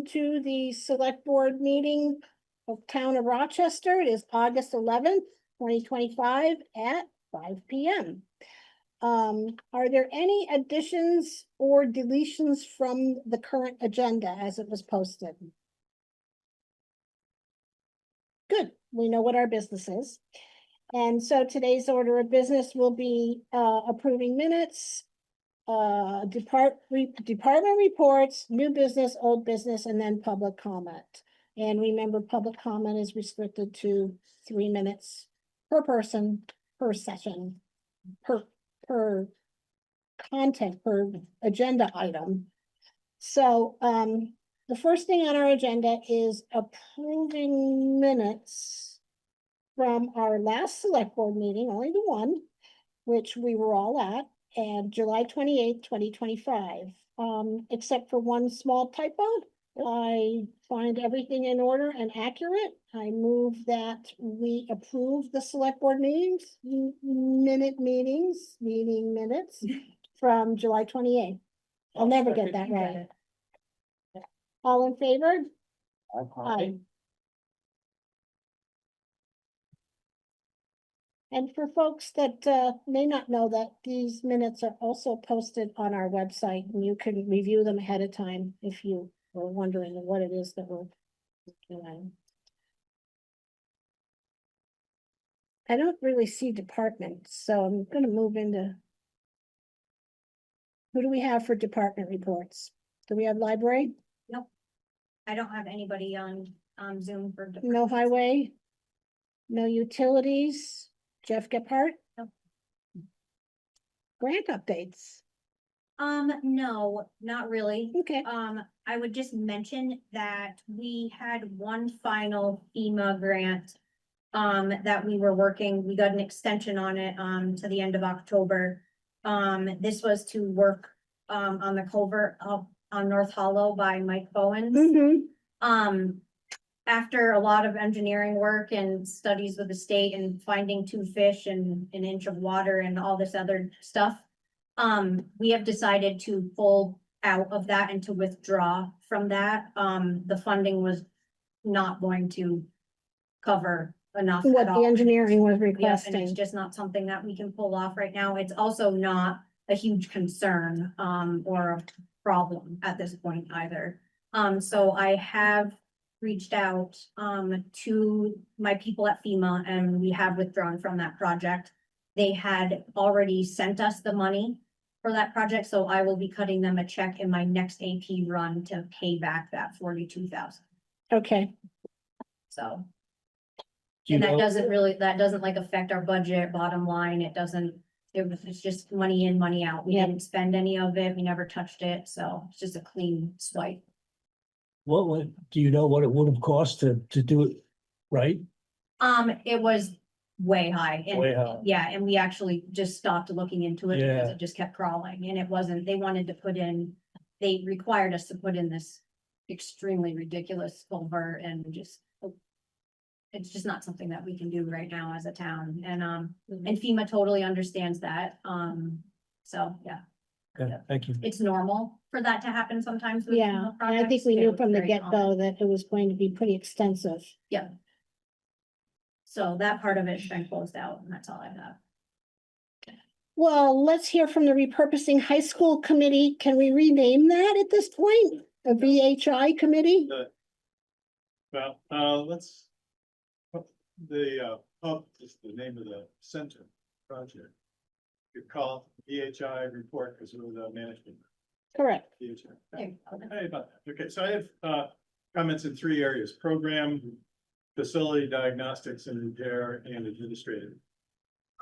to the select board meeting of Town of Rochester. It is August 11th, 2025 at 5 p.m. Are there any additions or deletions from the current agenda as it was posted? Good, we know what our business is. And so today's order of business will be approving minutes, department reports, new business, old business, and then public comment. And remember, public comment is restricted to 3 minutes per person, per session, per content, per agenda item. So the first thing on our agenda is approving minutes from our last select board meeting, only the one, which we were all at, and July 28th, 2025. Except for one small typo. I find everything in order and accurate. I move that we approve the select board meeting minutes from July 28th. I'll never get that right. All in favor? Aye. And for folks that may not know that these minutes are also posted on our website, and you can review them ahead of time if you were wondering what it is that we're doing. I don't really see departments, so I'm going to move into. Who do we have for department reports? Do we have library? Nope. I don't have anybody on Zoom for. No highway? No utilities? Jeff Gephardt? Nope. Grant updates? No, not really. Okay. I would just mention that we had one final FEMA grant that we were working, we got an extension on it to the end of October. This was to work on the culvert up on North Hollow by Mike Bowen's. Mm-hmm. After a lot of engineering work and studies with the state and finding 2 fish and an inch of water and all this other stuff, we have decided to pull out of that and to withdraw from that. The funding was not going to cover enough. What the engineering was Yeah, and requesting. it's just not something that we can pull off right now. It's also not a huge concern or a problem at this point either. So I have reached out to my people at FEMA, and we have withdrawn from that project. They had already sent us the money for that project, so I will be cutting them a check in my next AP run to pay back that 42,000. Okay. So. And that doesn't like affect our budget bottom line. It's just money in, money out. We didn't spend any of it. We never touched it. So it's just a clean swipe. Do you know what it would have cost to do it right? It was way high. And Way high. yeah, and we actually just stopped looking into it because Yeah. it just kept crawling, and it wasn't, they required us to put in this extremely ridiculous culvert, and it's just not something that we can do right now as a town, and FEMA totally understands that, so, yeah. Okay, Yeah. thank you. It's normal for that to happen sometimes. With Yeah, FEMA and I think projects. we It knew was from the very get-go common. that it was going to be pretty extensive. Yeah. So that part of it's been closed out, and that's all I have. Well, let's hear from the repurposing high school committee. Can we rename that at this point? A VHI committee? Well, let's. The pub is the name of the center project. You call VHI report because we're the management. Correct. VHI. There you go. Hey, about that. Okay, so I have comments in 3 areas: program, facility, diagnostics and repair, and administrative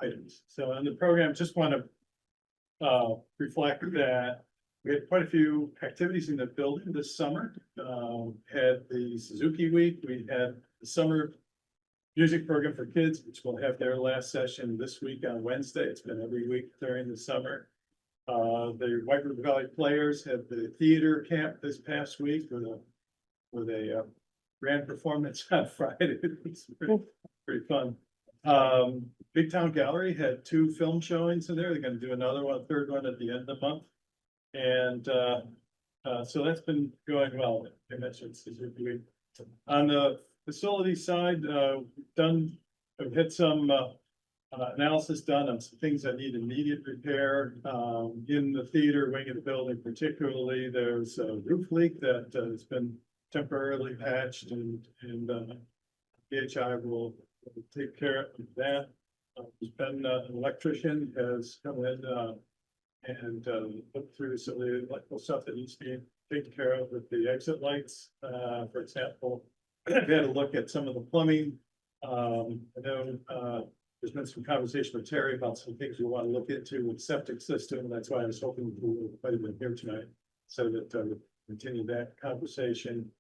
items. So on the program, just want to reflect that we had quite a few activities in the building this summer. Had the Suzuki Week, we had the summer music program for kids, which will have their last session this week on Wednesday. It's been every week during the summer. The White River Valley Players had the theater camp this past week with a grand performance on Friday. It was pretty fun. Big Town Gallery had 2 film showings in there. They're going to do another one, 3rd one at the end of the month. And So that's been going well. I mentioned it's doing. On the facility side, we've had some analysis done on some things that need immediate repair. In the theater wing of the building particularly, there's a roof leak that has been temporarily patched and PHI will take care of that. There's been an electrician has come in and looked through some of the electrical stuff that needs to be taken care of with the exit lights, for example. We had a look at some of the plumbing. I know there's been some conversation with Terry about some things we want to look into with septic system. That's why I was hoping we would quite a bit here tonight, so that we continue that conversation.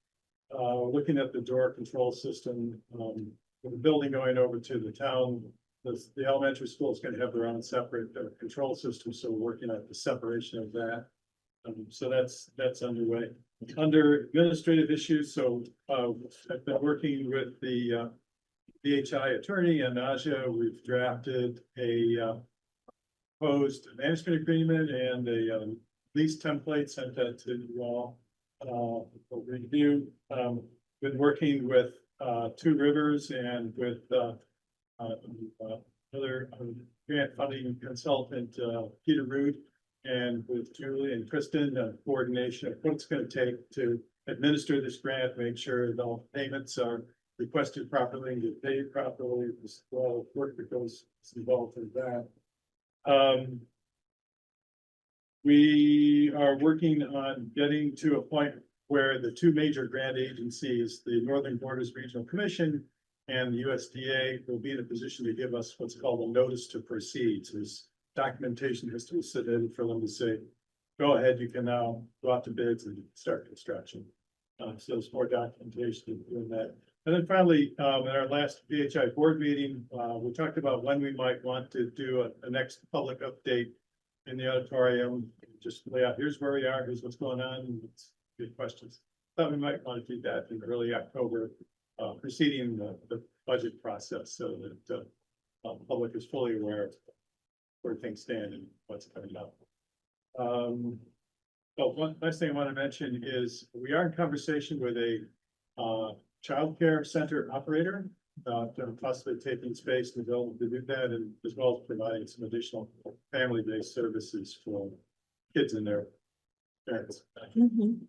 Looking at the door control system, with the building going over to the town, the elementary school is going to have their own separate control system, so we're working on the separation of that. So that's underway. Under administrative issues, so I've been working with the BHI attorney and Naja. We've drafted a proposed management agreement and a lease template, sent that to you all for review. Been working with Two Rivers and with other grant funding consultant Peter Root, and with Julie and Kristen, coordination of what it's going to take to administer this grant, make sure that all payments are requested properly and get paid properly. There's a lot of work that goes involved in that. We are working on getting to a point where the two major grant agencies, the Northern Borders Regional Commission and the USDA, will be in a position to give us what's called a notice to proceed. So this documentation has to be submitted for them to say, go ahead, you can now go out to bids and start construction. So there's more documentation doing that. And then finally, in our last BHI board meeting, we talked about when we might want to do a next public update in the auditorium. Just lay out, here's where we are, here's what's going on. It's good questions. Thought we might want to do that in early October, preceding the budget process, so that the public is fully aware of where things stand and what's coming up. But one last thing I want to mention is we are in conversation with a childcare center operator about possibly taking space to be able to do that, and as well as providing some additional family-based services for kids and their parents.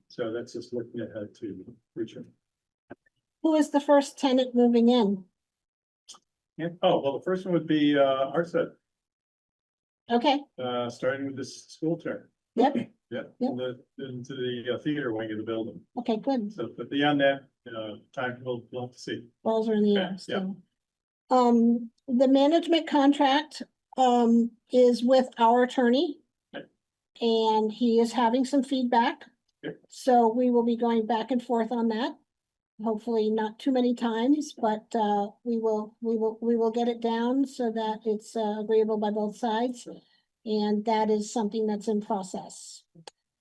So that's just looking ahead to future. Who is the first tenant moving in? Yeah. Oh, well, the first one would be RSET, Okay, starting with this school term. yep, Yeah, Yep. into the theater wing of the building. okay, good. So, but beyond that, time we'll have to see. Balls are in the Yeah, air still. The management contract, is with our attorney. Okay. And he is having some feedback. Okay. So we will be going back and forth on that. Hopefully not too many times, but, we will get it down so that it's agreeable by both sides. And that is something that's in process.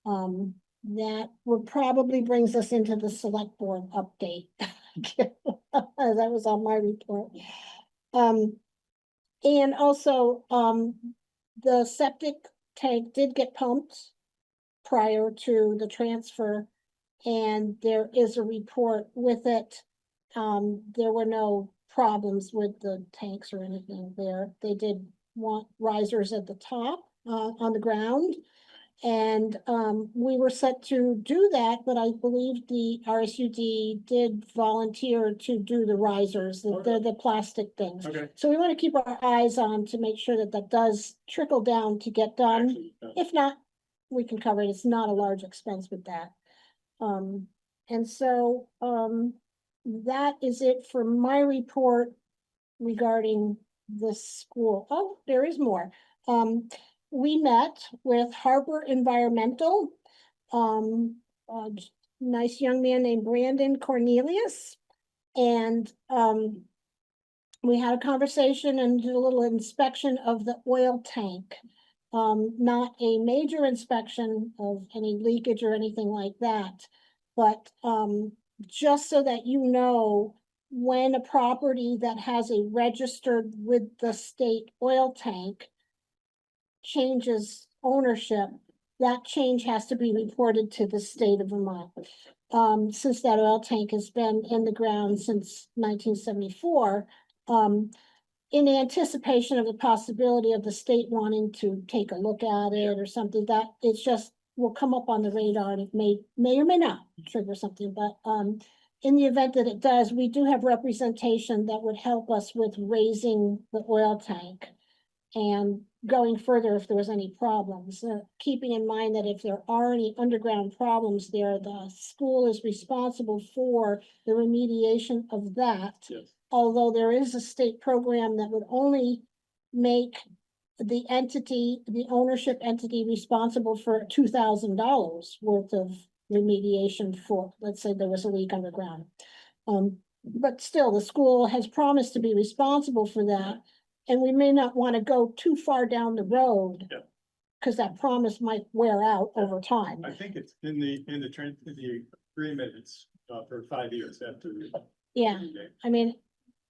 That would probably brings us into the select board update. That was on my report. And also, the septic tank did get pumped prior to the transfer, and there is a report with it. There were no problems with the tanks or anything there. They did want risers at the top, on the ground. And we were set to do that, but I believe the RSUD did volunteer to do the risers, the plastic things. Okay. So we want to keep our eyes on to make sure that that does trickle down to get done. Actually, If not, we can cover it. It's not a large expense with that. And so that is it for my report regarding the school. Oh, there is more. We met with Harbor Environmental, a nice young man named Brandon Cornelius. And we had a conversation and did a little inspection of the oil tank. Not a major inspection of any leakage or anything like that, but just so that you know, when a property that has a registered with the state oil tank changes ownership, that change has to be reported to the state of Vermont. Since that oil tank has been in the ground since 1974, in anticipation of the possibility of the state wanting to take a look at it or something, that it's just will come up on the radar, and it may or may not trigger something, but in the event that it does, we do have representation that would help us with raising the oil tank and going further if there was any problems, keeping in mind that if there are any underground problems there, the school is responsible for the remediation of that. Yes. Although there is a state program that would only make the entity, the ownership entity, responsible for $2,000 worth of remediation for, let's say there was a leak underground. But still, the school has promised to be responsible for that, and we may not want to go too far down the road. Yeah. Because that promise might wear out over time. I think it's in the agreement, it's for 5 years after. Yeah, I mean,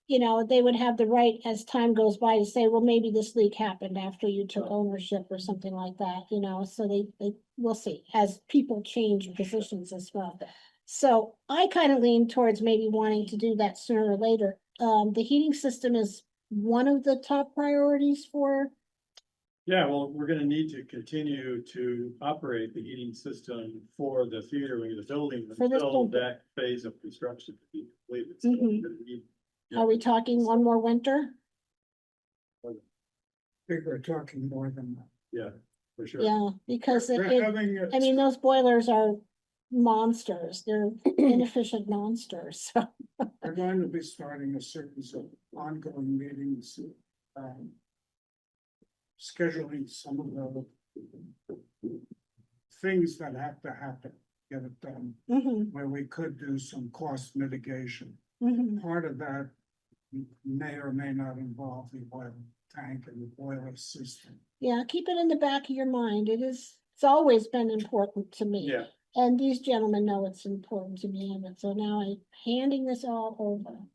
you know, they would have the right as time goes by to say, well, maybe this leak happened after you took ownership or something like that, you know, so we'll see, as people change positions as well. So I kind of lean towards maybe wanting to do that sooner or later. The heating system is one of the top priorities for, Yeah, well, we're gonna need to continue to operate the heating system for the theater wing of the building For this until building. that phase of construction to be completed. So Mhm. we're gonna need- are we talking one more winter? I think we're talking more than that. Yeah, for sure. Yeah, because We're it, having I mean, those boilers are monsters, they're inefficient monsters, so. We're going to be starting a series of ongoing meetings. Scheduling some of the things that have to happen, get it done, Mhm, where we could do some cost mitigation. mhm. Part of that may or may not involve the oil tank and the boiler system. Yeah, keep it in the back of your mind. It's always been important to me. Yeah, And these gentlemen know it's important to me, and so now I'm handing this all over.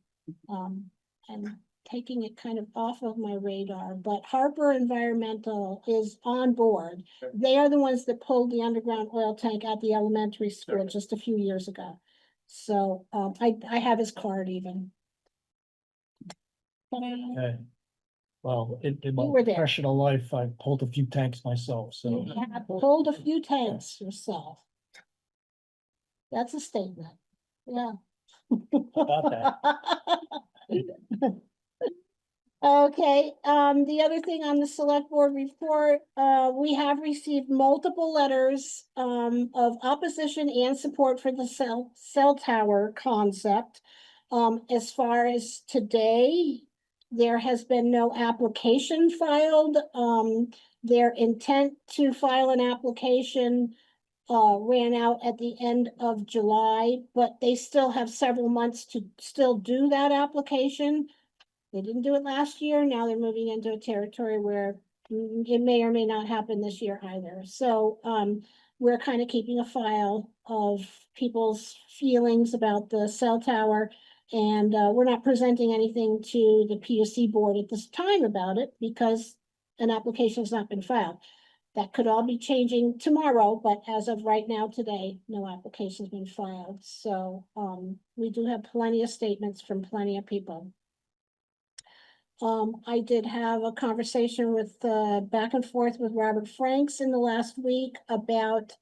And taking it kind of off of my radar, but Harper Environmental is on board. Okay. They are the ones that pulled the underground oil tank at the elementary school Okay. just a few years ago. So, I have his card even. Ta-da. Okay. Well, in my You were there. professional life, I pulled a few tanks myself, so. You have pulled a few tanks yourself. That's a statement, yeah. About that. Okay, the other thing on the select board report, we have received multiple letters, of opposition and support for the cell tower concept. As far as today, there has been no application filed. Their intent to file an application ran out at the end of July, but they still have several months to still do that application. They didn't do it last year, now they're moving into a territory where it may or may not happen this year either. So, we're kind of keeping a file of people's feelings about the cell tower. And, we're not presenting anything to the PUC board at this time about it because an application has not been filed. That could all be changing tomorrow, but as of right now, today, no application's been filed. So, we do have plenty of statements from plenty of people. I did have a conversation with, back and forth with Robert Franks in the last week about,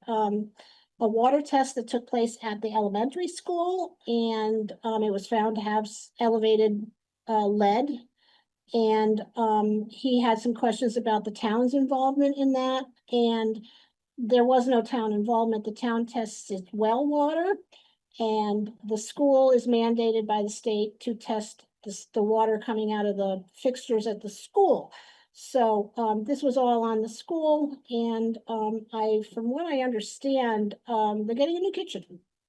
a water test that took place at the elementary school, and, it was found to have elevated, lead. And, he had some questions about the town's involvement in that, and there was no town involvement. The town tests its well water, and the school is mandated by the state to test the water coming out of the fixtures at the school. So, this was all on the school, and, from what I understand, they're getting a new kitchen.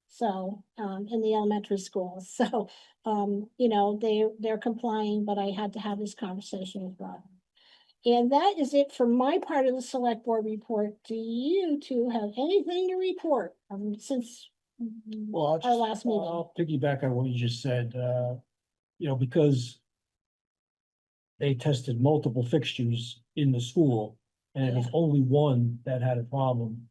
So, in the elementary school, so, you know, they're complying, but I had to have this conversation with Rob. And that is it for my part of the select board report. Do you two have anything to report, since Well, I'll our just, last meeting? I'll piggyback on what you just said, you know, because they tested multiple fixtures in the school, and it was only one that had a problem.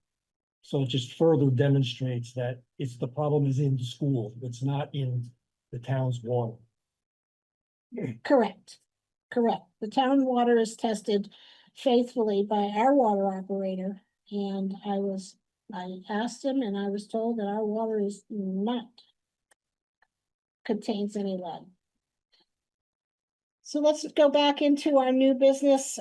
So it just further demonstrates that the problem is in the school, it's not in the town's water. Correct, correct. The town water is tested faithfully by our water operator. And I asked him and I was told that our water is not contains any lead. So let's go back into our new business.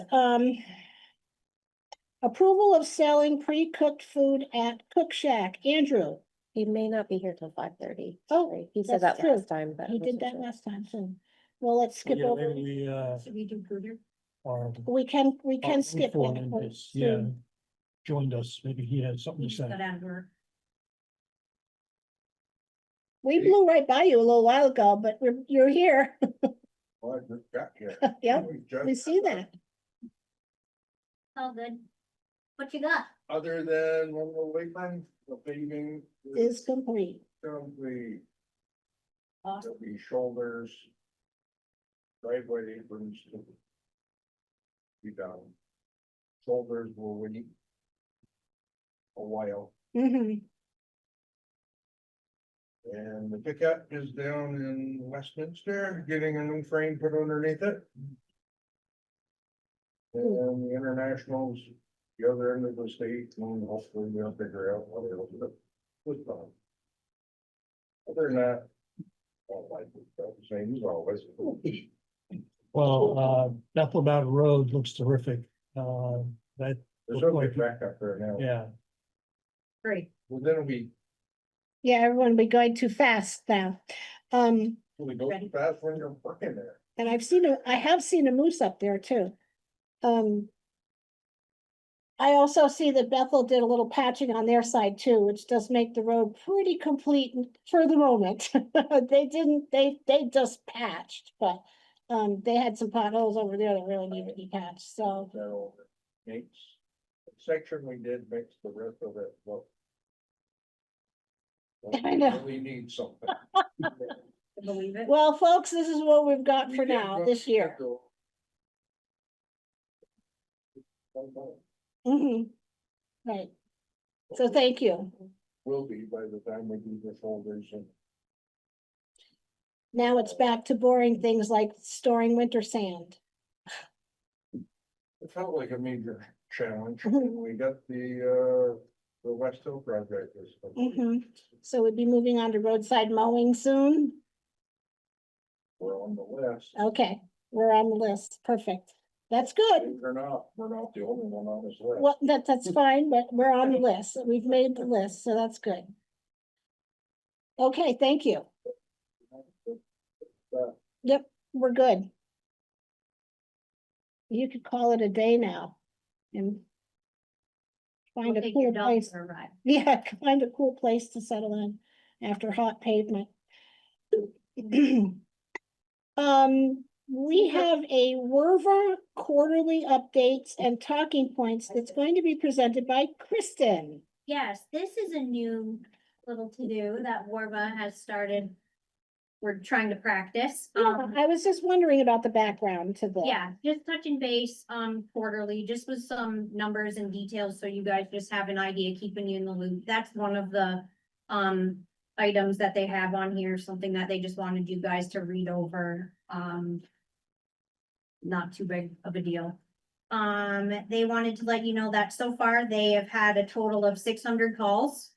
Approval of selling pre-cooked food at Cook Shack. Andrew, He may not be here till 5:30. Oh, Sorry. He said that's that true. last time, but. I he did wasn't that sure. last time, so, well, let's skip Yeah, over. maybe we, Should we do Cruder? are. We can skip foreman that. has, yeah, joined us, maybe he has something We to just say. got out of work. We blew right by you a little while ago, but you're here. Well, I just got here. Yep, we see that. All good. What you got? Other than one of the Lakeland, the paving Is complete. currently, Awesome. there'll be shoulders. Driveway aprons to be done. Shoulders will wait a while, Mhm. and the pickup is down in Westminster, getting a new frame put underneath it. And the internationals, the other end of the state, and hopefully they'll figure out what it'll do. With them. Other than that, all like the same as always. Well, Bethel Mountain Road looks terrific, that, There's no big back up there now. yeah. Great. Within a week, Yeah, everyone be going too fast now. we go Ready. fast when you're working there. And I have seen a moose up there too. I also see that Bethel did a little patching on their side too, which does make the road pretty complete for the moment. They just patched, but they had some potholes over there that really need to be patched, so. So, makes, the section we did makes the rest of it look. I know. Really need something. Believe it. Well, folks, this is what we've got for now, this year. Right. So thank you. Will be by the time we do the shoulders and. Now it's back to boring things like storing winter sand. It felt like a major challenge. We got the West Hill project. So we'd be moving on to roadside mowing soon. We're on the list. Okay, we're on the list. Perfect. That's good. We're not the only one on this list. Well, that's fine, but we're on the list. We've made the list, so that's good. Okay, thank you. Yep, we're good. You could call it a day now. And find We'll a take cool your dog place. for a ride. Yeah, find a cool place to settle in after hot pavement. We have a Werver quarterly updates and talking points that's going to be presented by Kristen. Yes, this is a new little to-do that Warba has started. We're trying to practice. I was just wondering about the background to the. Yeah, just touching base, quarterly, just with some numbers and details, so you guys just have an idea, keeping you in the loop. That's one of the, items that they have on here, something that they just wanted you guys to read over, not too big of a deal. They wanted to let you know that so far they have had a total of 600 calls,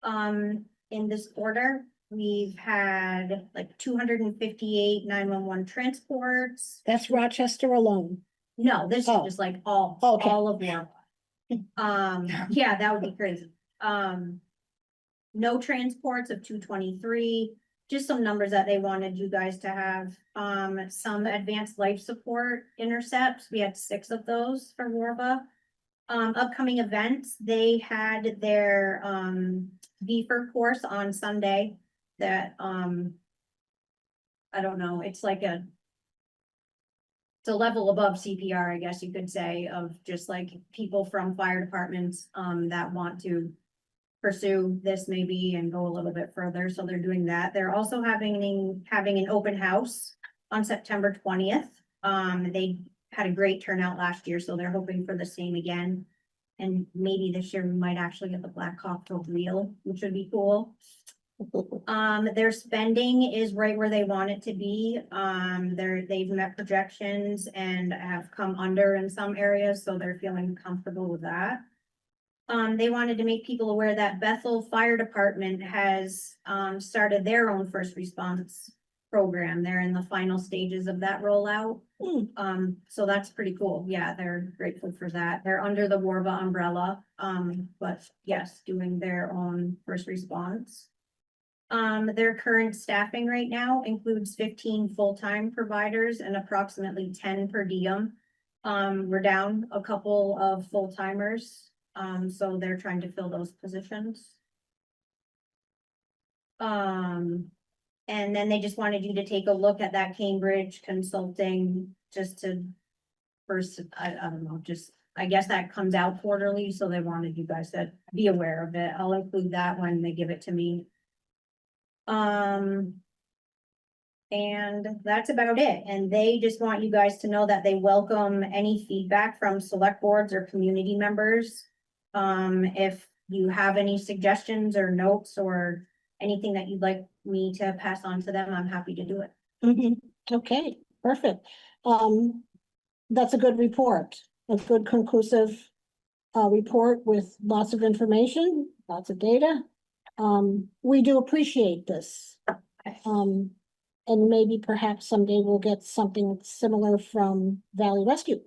in this quarter. We've had like 258 911 transports. That's Rochester alone. No, this is Oh. just like all Okay. of them. Yeah, that would be crazy. No transports of 223, just some numbers that they wanted you guys to have. Some advanced life support intercepts. We had 6 of those for Warba. Upcoming events, they had their VFR course on Sunday that I don't know, it's like it's a level above CPR, I guess you could say, of just like people from fire departments that want to pursue this maybe and go a little bit further. So they're doing that. They're also having an open house on September 20th. They had a great turnout last year, so they're hoping for the same again. And maybe this year we might actually get the Black Hawk for real, which would be cool. Their spending is right where they want it to be. They've met projections and have come under in some areas, so they're feeling comfortable with that. They wanted to make people aware that Bethel Fire Department has, started their own first response program. They're in the final stages of that rollout. So that's pretty cool. Yeah, they're grateful for that. They're under the Warva umbrella, but yes, doing their own first response. Their current staffing right now includes 15 full-time providers and approximately 10 per diem. We're down a couple of full-timers, so they're trying to fill those positions. And then they just wanted you to take a look at that Cambridge Consulting, just to first, I don't know, just, I guess that comes out quarterly, so they wanted you guys to be aware of it. I'll include that when they give it to me. And that's about it. And they just want you guys to know that they welcome any feedback from select boards or community members. If you have any suggestions or notes or anything that you'd like me to pass on to them, I'm happy to do it. Okay, perfect. That's a good report, a good conclusive report with lots of information, lots of data. We do appreciate this. And maybe perhaps someday we'll get something similar from Valley Rescue.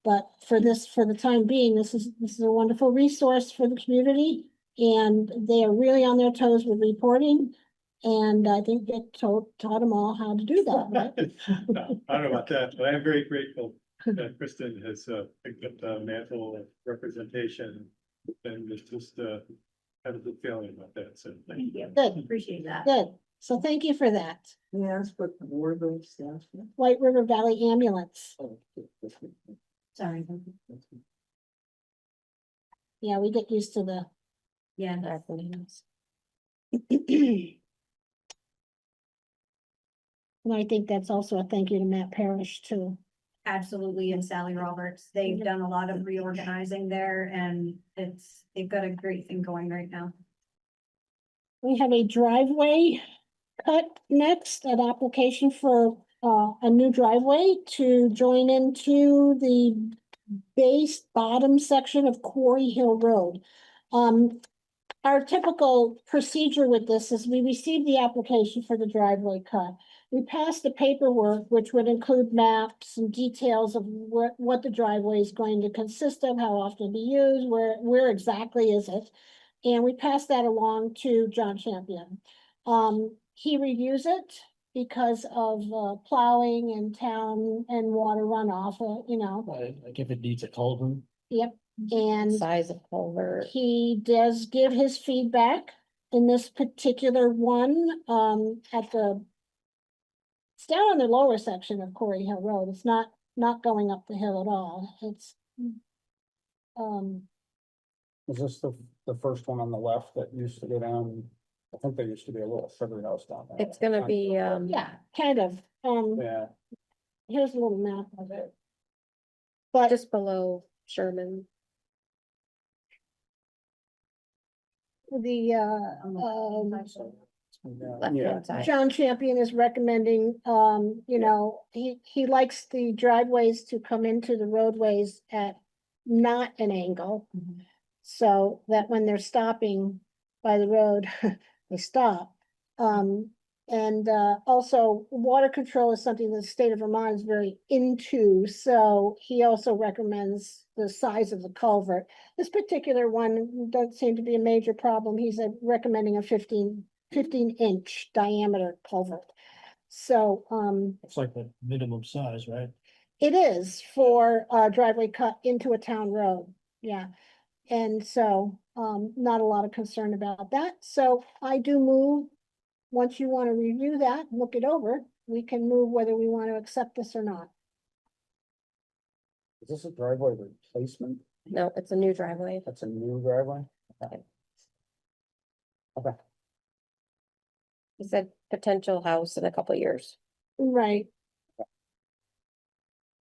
But for the time being, this is a wonderful resource for the community. And they are really on their toes with reporting. And I think they taught them all how to do that, right? No, I don't know about that, but I am very grateful that Kristen has picked up the mantle of representation. And it's just had a good feeling about that, so thank you. Good, Appreciate that. good. So thank you for that. Yes, but the board those stands for. White River Valley Ambulance. Sorry. Yeah, we get used to the Yeah. acronyms. And I think that's also a thank you to Matt Parrish too. Absolutely, and Sally Roberts. They've Mhm. done a lot of reorganizing there and they've got a great thing going right now. We have a driveway cut next, an application for a new driveway to join into the base bottom section of Quarry Hill Road. Our typical procedure with this is we receive the application for the driveway cut. We pass the paperwork, which would include maps and details of what the driveway is going to consist of, how often to be used, where exactly is it. And we pass that along to John Champion. He reviews it because of plowing and town and water runoff, Like if it needs a culvert. Yep, and Size of culvert. he does give his feedback in this particular one, it's down on the lower section of Quarry Hill Road. It's not going up the hill at all. It's, Is this the first one on the left that used to go down? I think there used to be a little sugar house down there. It's gonna be, yeah, kind of, Yeah, here's a little map of it. But just below Sherman. the, yeah, Left-hand side. John Champion is recommending, he likes the driveways to come into the roadways at not an angle. So that when they're stopping by the road, they stop. And also water control is something that the state of Vermont is very into. So he also recommends the size of the culvert. This particular one doesn't seem to be a major problem. He's recommending a 15-inch diameter culvert. So It's like the minimum size, right? it is for a driveway cut into a town road. Yeah. And so not a lot of concern about that. So I do move, once you want to review that, look it over, we can move whether we want to accept this or not. is this a driveway replacement? No, it's a new driveway. That's a new driveway? Okay. He said potential house in a couple of years. Right.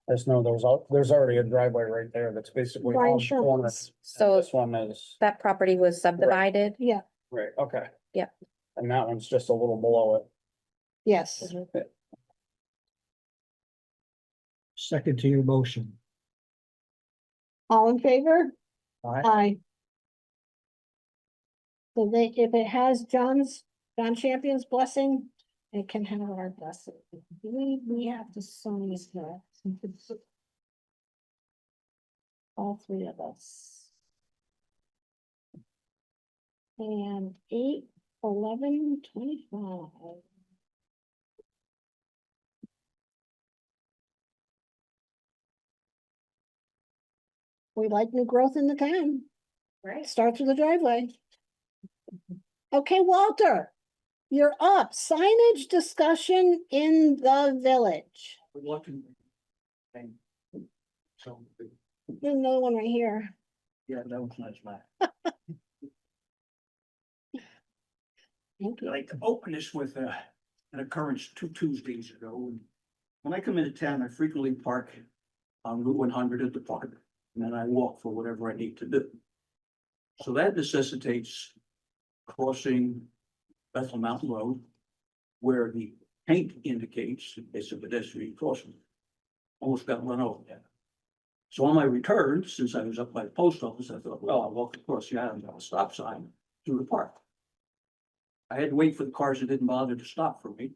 I just know there's already a driveway right there that's basically Brian on the corner. Sherman's. So This one is, that property was subdivided. Yeah, right, okay. Yeah. And that one's just a little below it. yes. Second to your motion. All in favor? Aye. Aye. So if it has John Champion's blessing, it can have our blessing. We have to sign this now. All three of us. And 8/11/25. We like new growth in the town. Right. Starts with the driveway. Okay, Walter, you're up. Signage discussion in the village. Reluctantly. And so, There's another one right here. yeah, that was nice, Matt. Thank I'd you. like to open this with an occurrence 2 Tuesdays ago. And when I come into town, I frequently park on Route 100 at the park, and then I walk for whatever I need to do. So that necessitates crossing Bethel Mountain Road, where the paint indicates it's a pedestrian crossing. Almost got run over there. So on my return, since I was up by the post office, I thought, well, I'll walk across the island on a stop sign through the park. I had to wait for the cars that didn't bother to stop for me,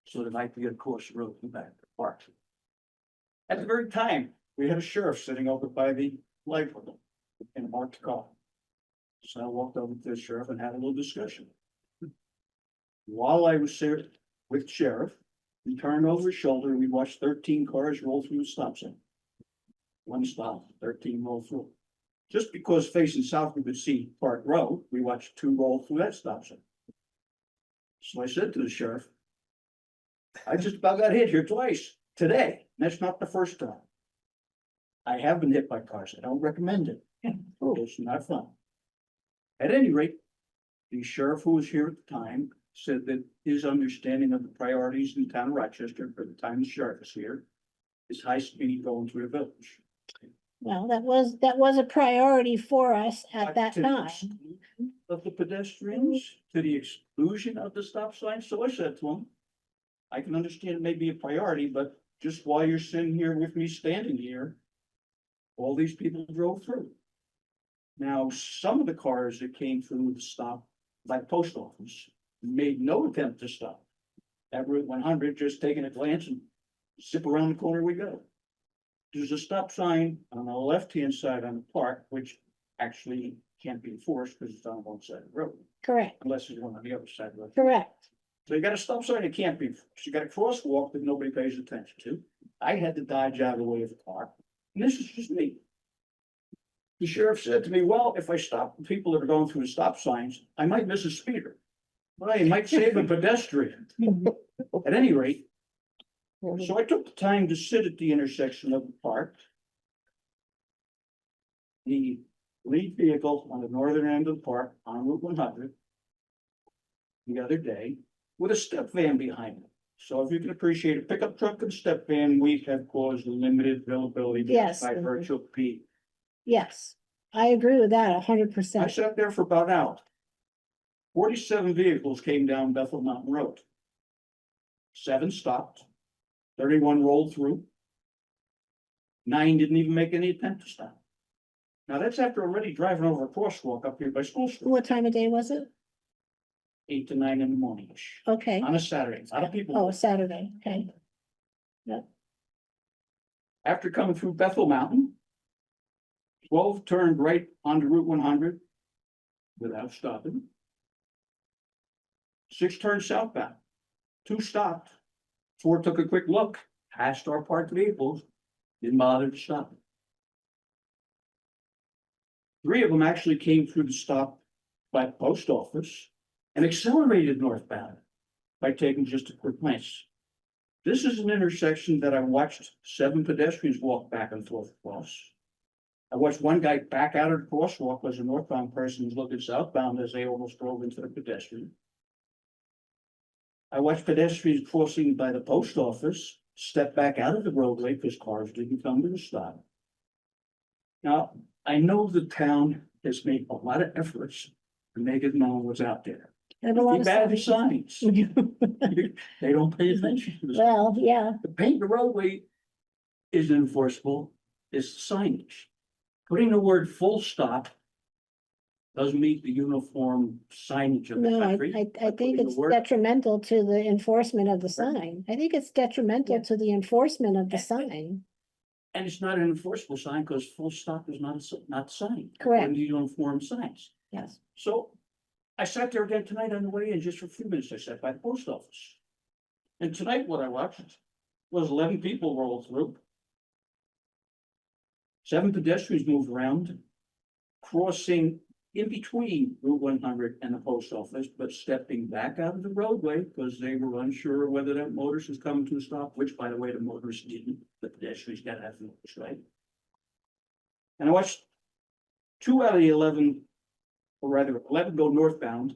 so that I could get across the road and back to the park. At the very time, we had a sheriff sitting over by the light pole in a marked car. So I walked over to the sheriff and had a little discussion. While I was there with sheriff, he turned over his shoulder and we watched 13 cars roll through the stop sign. One stop, 13 roll through. Just because facing south we could see Park Road, we watched 2 roll through that stop sign. So I said to the sheriff, I just about got hit here twice today. And that's not the first time. I have been hit by cars. I don't recommend it. It's not fun. At any rate, the sheriff who was here at the time said that his understanding of the priorities in the town of Rochester for the time the sheriff is here is high speed going through the village. Well, that was a priority for us at that To the time. exclusion of the pedestrians, to the exclusion of the stop sign. So I said to him, I can understand it may be a priority, but just while you're sitting here with me standing here, all these people drove through. Now, some of the cars that came through the stop by the post office made no attempt to stop. At Route 100, just taking a glance and zip around the corner we go. There's a stop sign on the left-hand side on the park, which actually can't be enforced because it's on one side of the road, Correct, unless there's one on the other side of the road. correct. So you got a stop sign that can't be, enforced. You got a crosswalk that nobody pays attention to. I had to dodge out of the way of the car, and this is just me. The sheriff said to me, well, if I stop the people that are going through the stop signs, I might miss a speeder. Well, I might save a pedestrian. At any rate, so I took the time to sit at the intersection of the park. The lead vehicle on the northern end of the park on Route 100 the other day with a step van behind it. So if you can appreciate a pickup truck and step van, we have caused limited availability Yes. by virtue of P. Yes, I agree with that 100%. I sat there for about an hour. 47 vehicles came down Bethel Mountain Road. 7 stopped. 31 rolled through. 9 didn't even make any attempt to stop. Now that's after already driving over a crosswalk up here by School Street, What time of day was it? 8 to 9 in the morning, Okay. on a Saturday. A lot of people. Oh, Saturday, okay. After coming through Bethel Mountain, 12 turned right onto Route 100 without stopping. 6 turned southbound. 2 stopped. 4 took a quick look, passed our parked vehicles, didn't bother to stop. 3 of them actually came through the stop by the post office and accelerated northbound by taking just a quick glance. This is an intersection that I watched 7 pedestrians walk back and forth across. I watched one guy back out of the crosswalk as a northbound person was looking southbound as they almost drove into the pedestrian. I watched pedestrians crossing by the post office, step back out of the roadway because cars didn't come to a stop. Now, I know the town has made a lot of efforts to make it known what's out there. Have a lot Too of bad the signs. signs, they don't pay attention to this. Well, yeah, The paint the roadway is enforceable, is signage. Putting the word full stop doesn't meet the uniform signage of the no, country. I By think putting the it's word- detrimental to the enforcement of the sign. I think it's detrimental Yeah. to the enforcement of the sign. And it's not an enforceable sign because full stop is not not a sign. Correct. according to uniform signs. Yes. So I sat there again tonight on the way in, just for a few minutes, I sat by the post office. And tonight what I watched was 11 people roll through. 7 pedestrians moved around, crossing in between Route 100 and the post office, but stepping back out of the roadway because they were unsure whether that motorist was coming to a stop, which by the way, the motorist didn't, the pedestrians gotta have notice, right? And I watched 2 out of the 11, or rather 11 go northbound,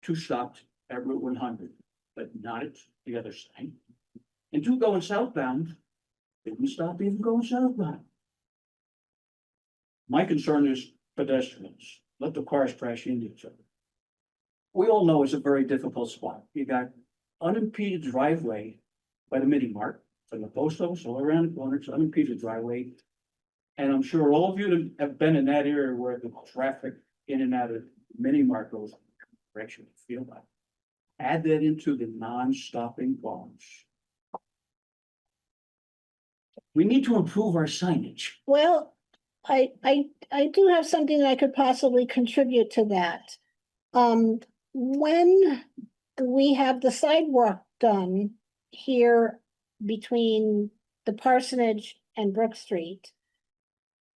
2 stopped at Route 100, but not at the other side. And 2 going southbound, didn't stop even going southbound. My concern is pedestrians, let the cars crash into each other. We all know it's a very difficult spot. You got unimpeded driveway by the mini mart, from the post office all around the corner, it's unimpeded driveway. And I'm sure all of you have been in that area where the traffic in and out of mini mart goes direction you feel like. Add that into the non-stopping cars. We need to improve our signage. Well, I do have something that I could possibly contribute to that. When we have the sidewalk done here between the parsonage and Brook Street,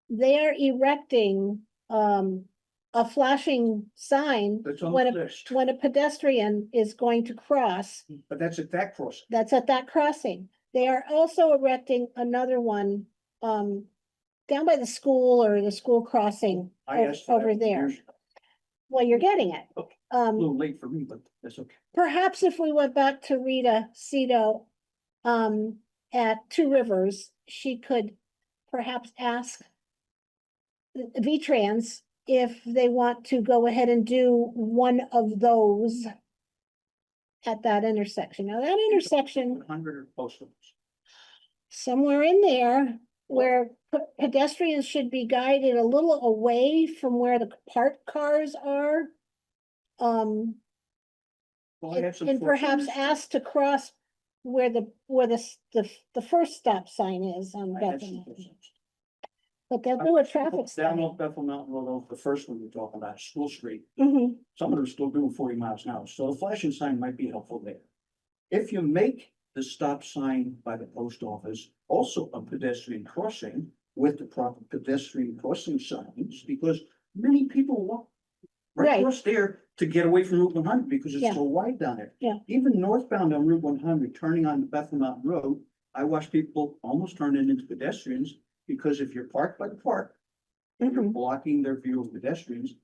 they are erecting, a flashing sign That's on when the a, list, when a pedestrian is going to cross. but that's at that crossing. That's at that crossing. They are also erecting another one, down by the school or the school crossing I asked for that over there. years ago. Well, you're getting it. Okay. A Um, little late for me, but that's okay. perhaps if we went back to Rita Cito, at Two Rivers, she could perhaps ask V-Trans if they want to go ahead and do one of those at that intersection. Now, that intersection, 100 or post office. somewhere in there where pedestrians should be guided a little away from where the parked cars are. Well, I had some And perhaps fortunate- asked to cross where the first stop sign is on I had Bethel some Mountain. fortunate- But they'll do a traffic Down study. off Bethel Mountain Road, off the first one you're talking about, School Street, Mhm. some of them are still doing 40 miles an hour, so the flashing sign might be helpful there. If you make the stop sign by the post office also a pedestrian crossing with the proper pedestrian crossing signs, because many people walk right Right. across there to get away from Route 100 because it's Yeah. so wide down there. Yeah. Even northbound on Route 100, turning on the Bethel Mountain Road, I watch people almost turning into pedestrians because if you're parked by the park, you're Mhm. blocking their view of pedestrians.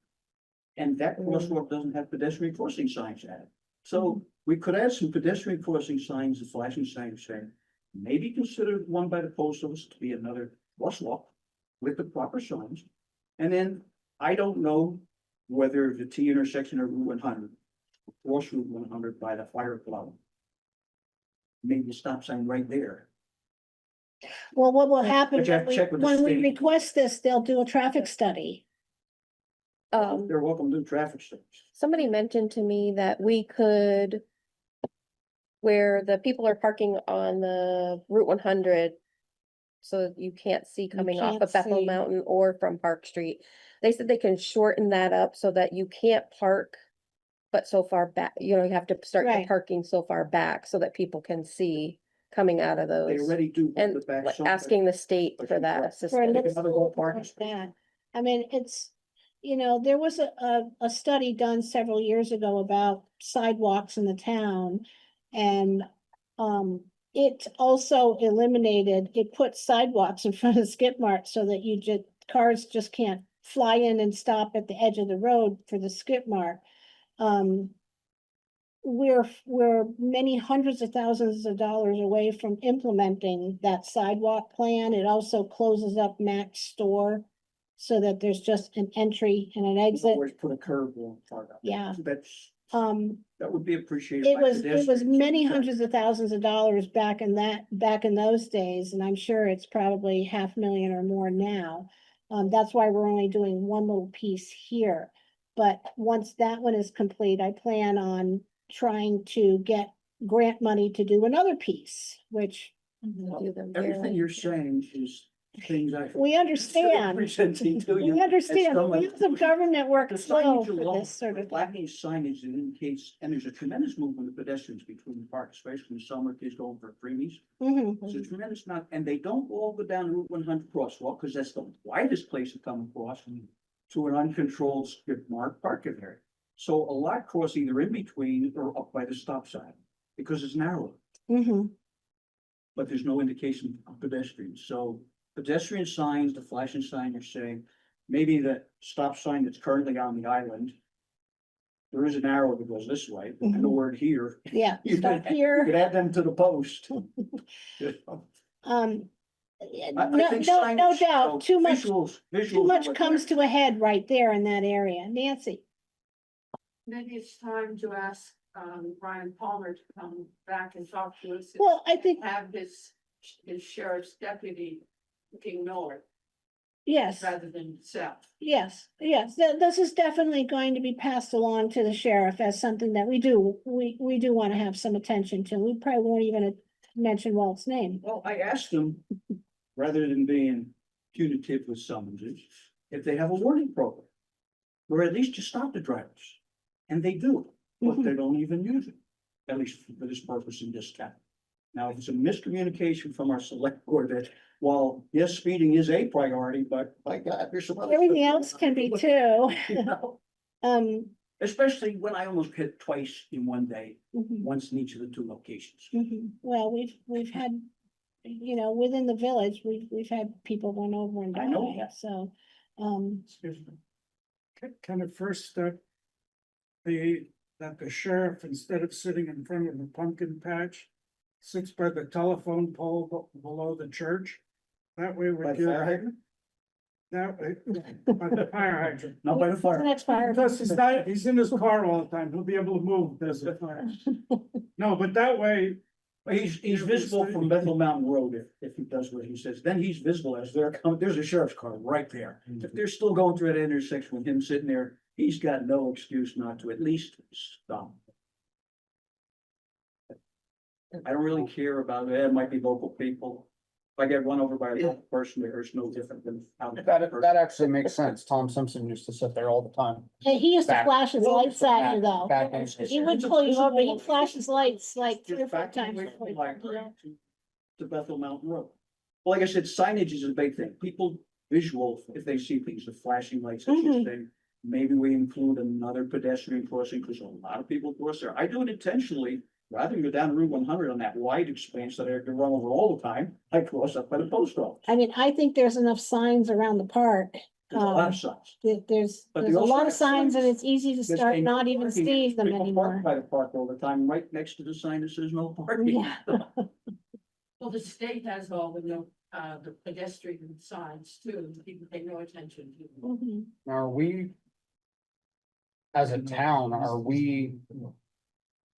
And that crosswalk doesn't have pedestrian crossing signs at it. So we could add some pedestrian crossing signs, and flashing signs saying, maybe consider one by the post office to be another crosswalk with the proper signs. And then I don't know whether the T intersection of Route 100, cross Route 100 by the fire club. Maybe a stop sign right there. Well, what will happen But you have to check with the when we state. request this, they'll do a traffic study. They're welcome to do traffic studies. Somebody mentioned to me that we could, where the people are parking on the Route 100, so you can't see coming off can't of Bethel see. Mountain or from Park Street. They said they can shorten that up so that you can't park, but so far back, you have to start the Right. parking so far back so that people can see coming out of They those. already do. And the back like, somewhere. asking the state But for you that can't- For a assistance. little another school whole parking like that. I mean, it's, there was a study done several years ago about sidewalks in the town. And, it also it put sidewalks in front of skip marks so that cars just can't fly in and stop at the edge of the road for the skip mark. we're many hundreds of thousands of dollars away from implementing that sidewalk plan. It also closes up Mac's store so that there's just an entry and an exit. Always put a curb on part of it. Yeah. That's, Um, that would be appreciated. it by was pedestrians. many hundreds of thousands of dollars back in those days, and I'm sure it's probably $500,000 or more now. That's why we're only doing one little piece here. But once that one is complete, I plan on trying to get grant money to do another piece, which Do them Everything yearly. you're saying is things I. we understand. Presenting to you. We understand, some the of- wheels of government work The slow signage for alone, this sort of thing. lacking signage that indicates, and there's a tremendous movement of pedestrians between the parks, especially in the summer, kids going for preemies. Mhm. It's a tremendous amount, and they don't all go down Route 100 crosswalk, because that's the widest place to come across to an uncontrolled strip mark parking area. So a lot cross either in between or up by the stop sign, because it's narrow, Mhm. but there's no indication of pedestrians. So pedestrian signs, the flashing sign you're saying, maybe the stop sign that's currently on the island. There is an arrow that goes this way, and the Mhm. word here. Yeah, You stop could- You here. could add them to the post. Yeah, I no, think no signage, doubt, too much, visuals too much are comes to a head right there in that area. Nancy? Maybe it's time to ask, Brian Palmer to come back and talk to us. Well, I think, Have his sheriff's deputy looking north yes, rather than south. yes, this is definitely going to be passed along to the sheriff as something that we do want to have some attention to. We probably won't even mention Walt's name. Well, I asked them, rather than being punitive with summonses, if they have a warning program. Or at least to stop the drivers. And they do, but they don't even use it, at least for this purpose in this town. Now, if it's a miscommunication from our select board that, while yes, speeding is a priority, but my God, there's some other. Everything stuff else can be going too. on, you know? Especially when I almost hit twice in one day, mhm, once in each of the two locations. mhm. Well, we've had, within the village, we've had people run over and I know die, that. so, Excuse me. Can it first start that the sheriff, instead of sitting in front of the pumpkin patch, sits by the telephone pole below the church? That way we By the give, fire hydrant? that way, by the fire hydrant. Not by the the fire. next fire. Because he's in his car all the time, he'll be able to move, there's a fire. No, but that way, He's visible from Bethel Mountain Road if he does what he says, then he's visible as they're coming, there's a sheriff's car right there. If they're still going through that intersection with him sitting there, he's got no excuse not to at least stop. I don't really care about it, it might be local people. If I get run over by a local person, there's no different than. That actually makes sense. Tom Simpson used to sit there all the time. Hey, he used to Back- flash his lights at you though. Back in- He would pull you over, he'd flash his lights like 3 or 4 times before he pulled you over. To Bethel Mountain Road. Well, like I said, signage is a big thing. People visual, if they see things, the flashing lights, as you Mhm. say. Maybe we include another pedestrian crossing, because a lot of people cross there. I do it intentionally, rather than go down Route 100 on that wide expanse that I have to run over all the time. I cross up by the post office. I mean, I think there's enough signs around the park. There's a lot of signs. There's But they a also lot have of signs and signs. it's easy to There's start a not even parking. seeing them People anymore. park by the park all the time, right next to the sign that says no parking. Yeah. Well, the state has all the pedestrian signs too, people pay no attention to. Mhm. Are we? As a town, are we?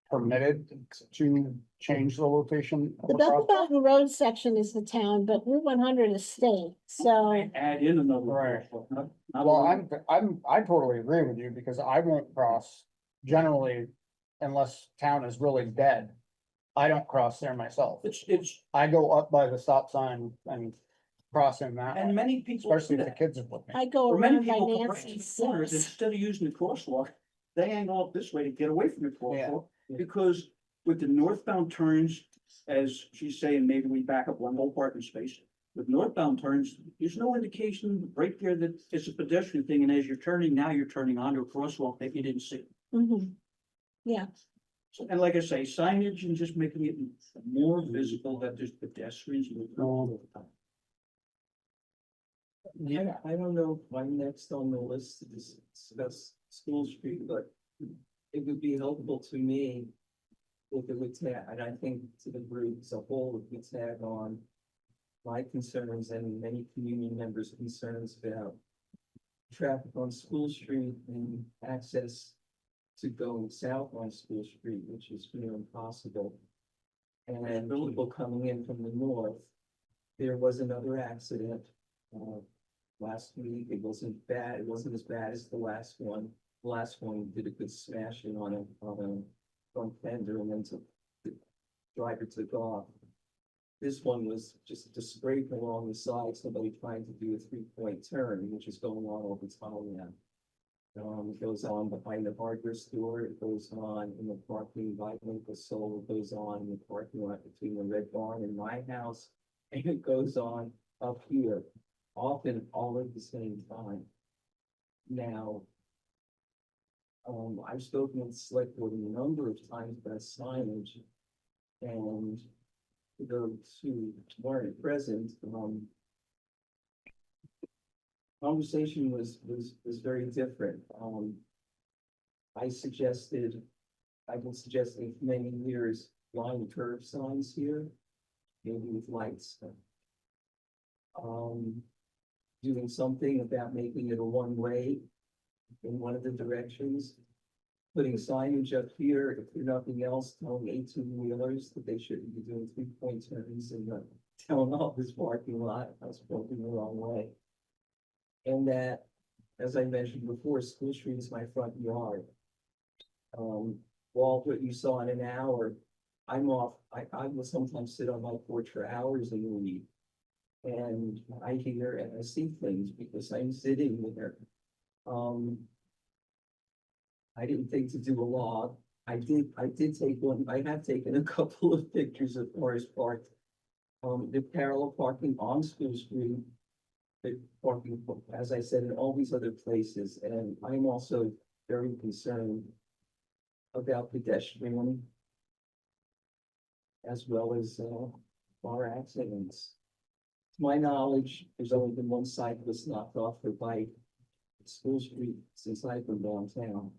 Permitted to change the location? of The a Bethel crosswalk? Mountain Road section is the town, but Route 100 is state, so. Add in another. Right. crosswalk, not Well, one. I totally agree with you because I won't cross generally unless town is really dead. I don't cross there myself. It's, I go up by the stop sign and cross in that, and way, many people. especially do if the that. kids are with me. I go For many around by people, come right to Nancy's the corners, house. instead of using the crosswalk, they angle up this way to get away from the crosswalk. Yeah. Because with the northbound turns, as she's saying, maybe we back up one whole parking space. With northbound turns, there's no indication right there that it's a pedestrian thing, and as you're turning, now you're turning onto a crosswalk that you didn't see. Mhm. Yeah, So, and like I say, signage and just making it more visible that there's pedestrians moving all the time. Yeah, I don't know why next on the list is discuss School Street, but it would be helpful to me if it would tag, and I think to the group as a whole, it would tag on my concerns and many community members' concerns about traffic on School Street and access to going south on School Street, which is near impossible. And people coming in from the north. There was another accident, last week. It wasn't bad. It wasn't as bad as the last one. The last one did a good smashing on a front fender and then the driver took off. This one was just a scrape along the side, somebody trying to do a 3-point turn, which is going on all the time now. It goes on behind the hardware store, it goes on in the parking by Lincoln Soul, it goes on in the parking lot between the Red Barn and my house, and it goes on up here, often all at the same time. Now, I've spoken with the select board a number of times about signage, and for those who weren't present, conversation was very different. I've been suggesting for many years, line curve signs here, maybe with lights. Doing something about making it a one-way in one of the directions. Putting signage up here, if there's nothing else, telling 18-wheelers that they shouldn't be doing 3-point turns in the town office parking lot. I was walking the wrong way. And that, as I mentioned before, School Street is my front yard. Walt, what you saw in an hour, I'm off, I will sometimes sit on my porch for hours in the week. And I hear and I see things because I'm sitting there. I didn't think to do a log. I did take one, I have taken a couple of pictures of Forest Park. The parallel parking on School Street. The parking, as I said, in all these other places, and I'm also very concerned about pedestrian as well as car accidents. To my knowledge, there's only been one cyclist knocked off her bike at School Street since I've been downtown.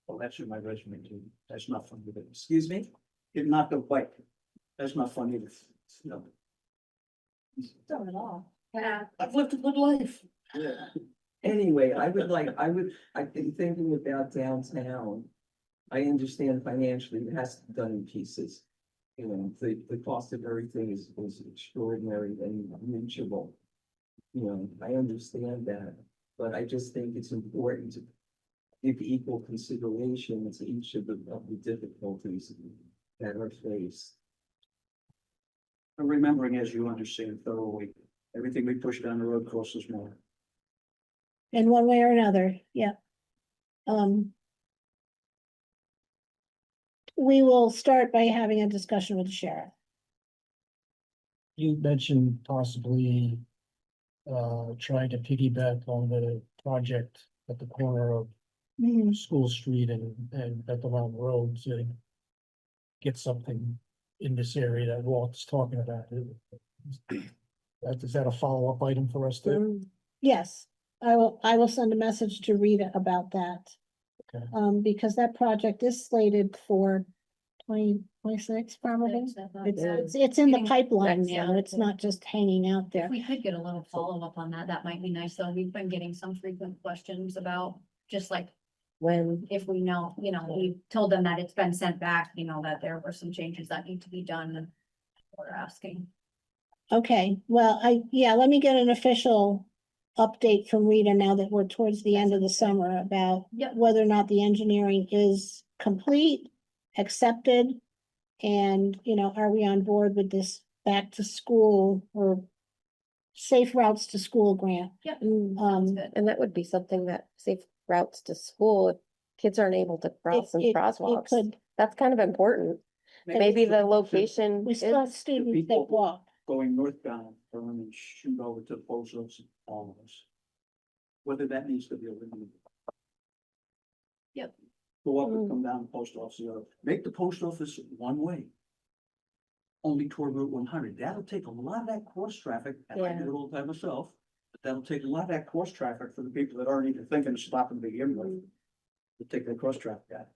Well, that's in my resume too. That's not funny, but Excuse me? it knocked a bike. That's not funny. No. Don't at all. I've lived a good life. Anyway, I've been thinking about downtown. I understand financially it has to be done in pieces. You know, the cost of everything is extraordinary and unreachable. You know, I understand that, but I just think it's important to give equal consideration to each of the difficulties that are faced. I'm remembering, as you understand thoroughly, everything we push down the road costs us more. In one way or another, yeah. We will start by having a discussion with the sheriff. You mentioned possibly trying to piggyback on the project at the corner of School Street and Bethlehem Road to get something in this area that Walt's talking about. Is that a follow-up item for us too? Yes, I will send a message to Rita about that. Okay. Because that project is slated for 2026 probably. It's in the pipeline now. It's not just hanging out there. If we could get a little follow-up on that, that might be nice, though. We've been getting some frequent questions about just like When, if we know, we told them that it's been sent back, that there were some changes that need to be done and we're asking. Okay, well, let me get an official update from Rita now that we're towards the end of the summer about Yep. whether or not the engineering is complete, accepted, and, are we on board with this back to school or safe routes to school grant? Yep, sounds good. and that would be something that safe routes to school, if kids aren't able to cross some It crosswalks. could, That's kind of important. Maybe the location we is, still have students that walk. Going northbound, turn and shoot over to the post office, all of us. Whether that needs to be eliminated. Yep. Go up and come down the post office, make the post office one way. Only toward Route 100. That'll take a lot of that cross traffic, and I do it all the time myself. But that'll take a lot of that cross traffic for the people that aren't even thinking of stopping to begin with. to take the cross traffic out.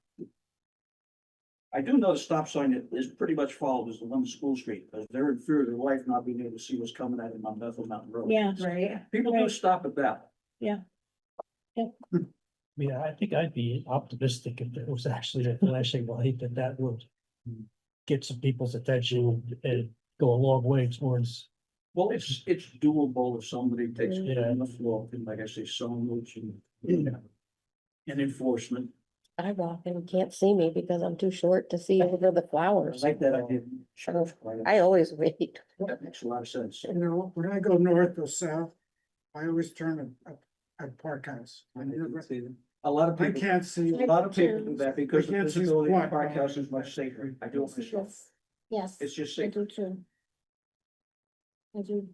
I do know the stop sign is pretty much followed as the one on School Street, because they're in fear of their life not being able to see what's coming at them on Bethel Mountain Road. Yeah. Right. People do Right. stop at that. Yeah, I think I'd be optimistic if there was actually a flashing light that would get some people's attention and go a long way towards. Well, it's doable if somebody takes it Yeah. on the floor, and like I say, signage and enforcement. I walk and can't see me because I'm too short to see over the I flowers. like that idea. I always wait. That makes a lot of sense. You know, when I go north or south, I always turn at Park House. A lot of I people, can't see. a lot of people do that because I the can't see visibility of squat. Park House is much safer. I do it myself. Yes, It's just I safer. do too.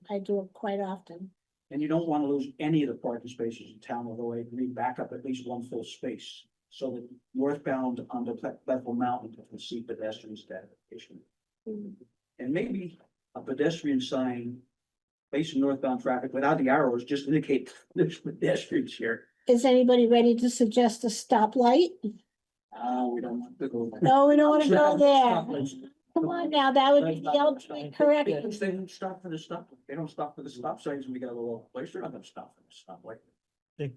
I do it quite often. And you don't want to lose any of the parking spaces in town, although I agree, back up at least one full space. So that northbound on the Bethel Mountain can see pedestrians at that location. And maybe a pedestrian sign facing northbound traffic without the arrows, just indicate there's pedestrians here. Is anybody ready to suggest a stoplight? We don't want to go there. No, we don't wanna go there. Stoplights. Come on now, that would be the ultimate correct. Because they don't stop for the stop, they don't stop for the stop signs, and we got a little place, they're not gonna stop for the stoplight.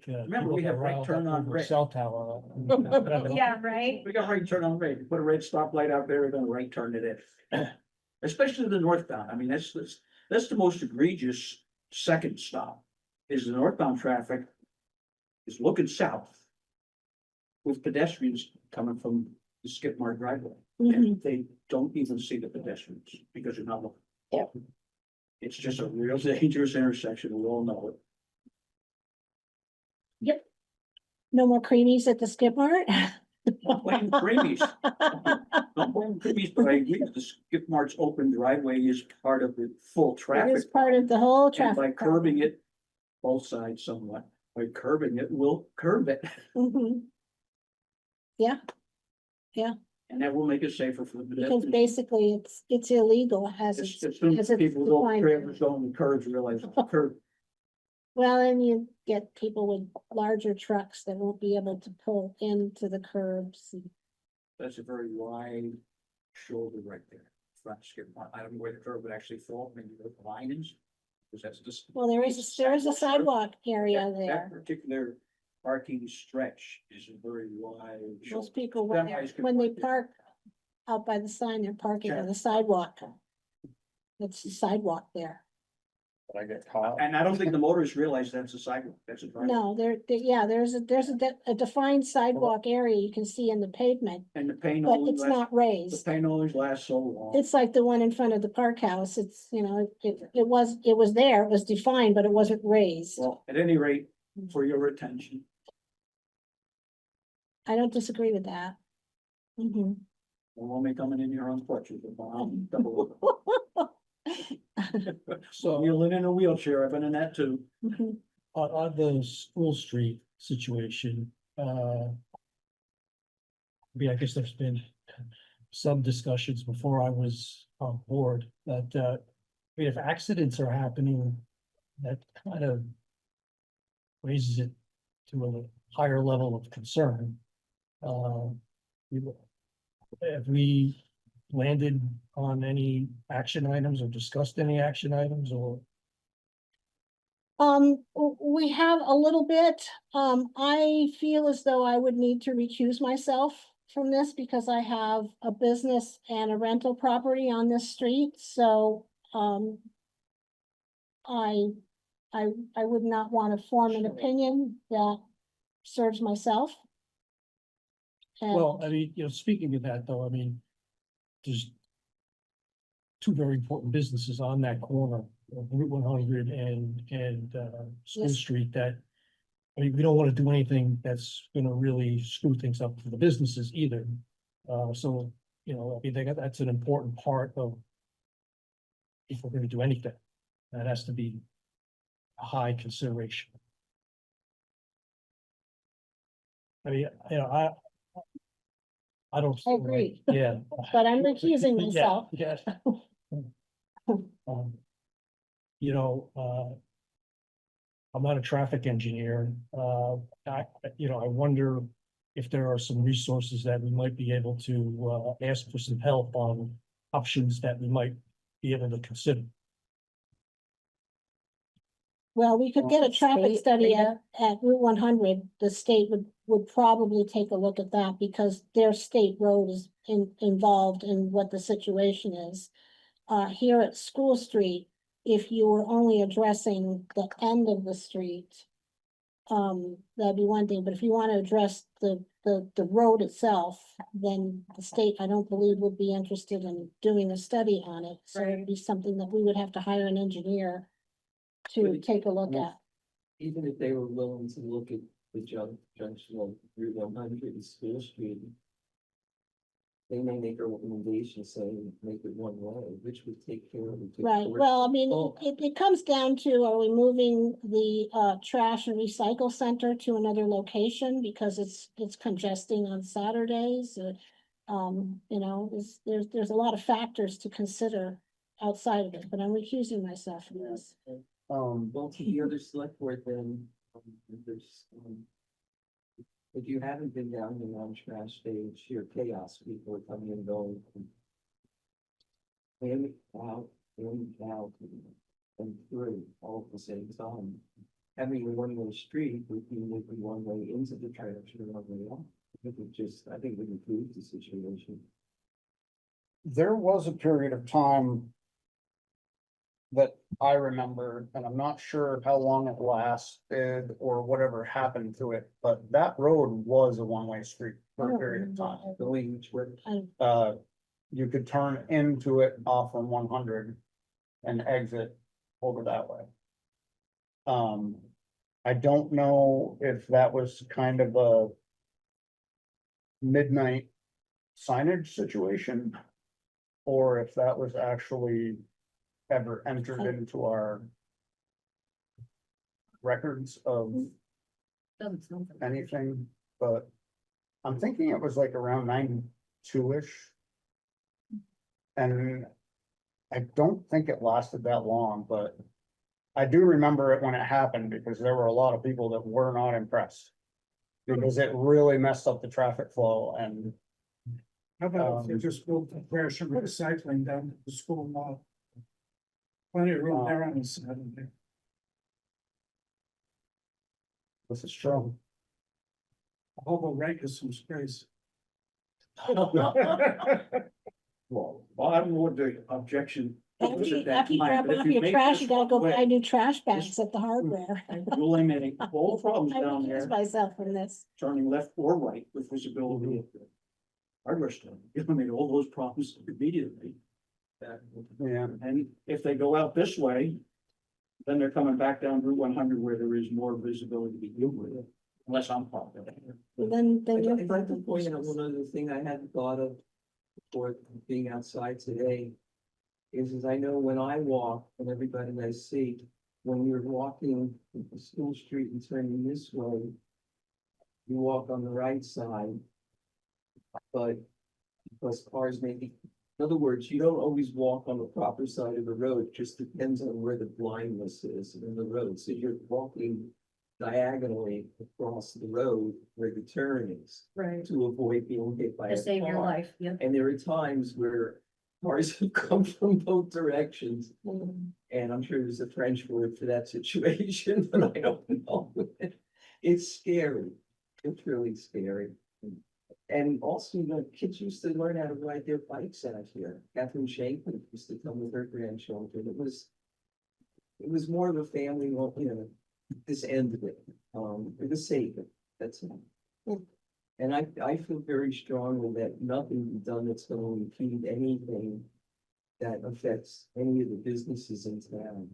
Remember, we have right turn on red. Cell tower. Yeah, right? We got right turn on red, you put a red stoplight out there, we're gonna right turn it in. Especially the northbound, I mean, that's the most egregious second stop, is the northbound traffic is looking south with pedestrians coming from the skip mark driveway, Mhm. and they don't even see the pedestrians because they're not looking. Yep. It's just a real dangerous intersection, we all know it. No more creamies at the skip mart? Don't blame creamies. Don't blame creamies, but I agree, the skip mark's open driveway is part of the full It traffic. is part of the whole And traffic. by curbing it, both sides somewhat, by curbing it, we'll curb it, Mhm. and that will make it safer for the Because pedestrians. basically it's illegal as As soon as as it's people go, defined. trailers going the curbs, realize it's a curb. Well, and you get people with larger trucks that won't be able to pull into the curbs. That's a very wide shoulder right there. Front skip mark. I don't know where the curb would actually fall, maybe the line is. Because that's just. Well, there is a sidewalk area That there. particular parking stretch is a very wide. Most shoulder. people, Semis can when they park there. park out by the sign, they're parking on Yeah. the sidewalk. It's the sidewalk there. But I get caught. And I don't think the motorists realize that's a sidewalk, that's a driveway. No, yeah, there's a defined sidewalk area you can see in the pavement, And the pain but only it's lasts, not the raised. pain only lasts so long. It's like the one in front of the park house. It's, it was there, it was defined, but it wasn't raised. Well, at any rate, for your attention, I don't disagree with that. Mhm. we'll only coming in here on crutches, but I'm double. So Wheeling in a wheelchair, I've been in that too. Mhm. on the School Street situation, I mean, I guess there's been some discussions before I was on board that, I mean, if accidents are happening, that kind of raises it to a higher level of concern. Have we landed on any action items or discussed any action items or? We have a little bit, I feel as though I would need to recuse myself from this because I have a business and a rental property on this street, so, I would not want to form an opinion that serves myself. And- Well, I mean, speaking of that though, I mean, there's two very important businesses on that corner of Route 100 and School Yes. Street that, I mean, we don't want to do anything that's gonna really screw things up for the businesses either. So, I mean, that's an important part of if we're gonna do anything, that has to be a high consideration. I mean, I don't. I agree. Yeah. But I'm recusing Yeah, myself. yeah. Um, I'm not a traffic engineer, I wonder if there are some resources that we might be able to, ask for some help on options that we might be able to consider. Well, we could get a traffic State study data. at Route 100. The state would probably take a look at that because their state road is involved in what the situation is. Here at School Street, if you were only addressing the end of the street, that'd be one thing, but if you want to address the road itself, then the state, I don't believe, would be interested in doing a study on it. So it'd be something that we would have to hire an engineer to Would it- take a look at. Even if they were willing to look at the junction of Route 100 and School Street, they may make a recommendation saying make it one way, which would take care of it. Right, well, I mean, Oh. it comes down to, are we moving the trash and recycle center to another location because it's congesting on Saturdays? You know, there's a lot of factors to consider outside of it, but I'm recusing myself from this. Well, to the other select board then, there's, if you haven't been down the non-trash stage, your chaos, people are coming and going. In, out, and through all at the same time. Having a one-way street would be maybe one way into the trash and one way out. I think it would improve the situation. There was a period of time that I remember, and I'm not sure how long it lasted or whatever happened to it, but that road was a one-way street for a period of time. Going which way? You could turn into it off from 100 and exit over that way. I don't know if that was kind of a midnight signage situation, or if that was actually ever entered into our records of Doesn't sound like it. anything, but I'm thinking it was like around 92-ish. And I don't think it lasted that long, but I do remember it when it happened because there were a lot of people that were not impressed. Because it really messed up the traffic flow and How about if you just moved the trash and recycling down to the school mall? Plenty of room there on the Saturday. this is true. I hope I'll rent you some space. Well, I don't know what the objection. was After you at that time, drop but if off you your make trash, this you gotta go one buy way, new trash bags at the hardware. you'll eliminate all the problems I down recuse there, myself from this. turning left or right with visibility at the hardware store. You eliminate all those problems immediately. Yeah, And if they go out this way, then they're coming back down Route 100 where there is more visibility to begin with, unless I'm popular. Then you're. I'd like to point out one other thing I hadn't thought of before being outside today. Is I know when I walk, and everybody I see, when you're walking School Street and turning this way, you walk on the right side. But because cars may be, in other words, you don't always walk on the proper side of the road, it just depends on where the blindness is in the road. So you're walking diagonally across the road where the turn is Right. to avoid being hit by a To save your car. life, yep. And there are times where cars have come from both directions. And I'm sure there's a French word for that situation, but I don't know. It's scary. It's really scary. And also, kids used to learn how to ride their bikes out here. Catherine Shanklin used to come with her grandchildren. It was more of a family, this end of it, for the sake of it, that's it. And I feel very strongly that nothing be done that's gonna impede anything that affects any of the businesses in town.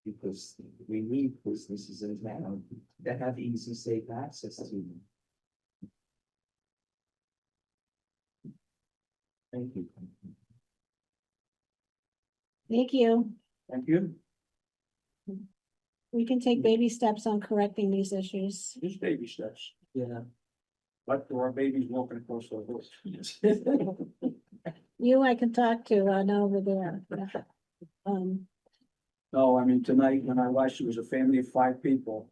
Because we need businesses in town that have easy, safe access to them. Thank you. Thank you. Thank you. We can take baby steps on correcting these issues. Just baby steps, Yeah. like there are babies walking across the road. You I can talk to, I know over there. No, I mean, tonight when I watched, it was a family of 5 people.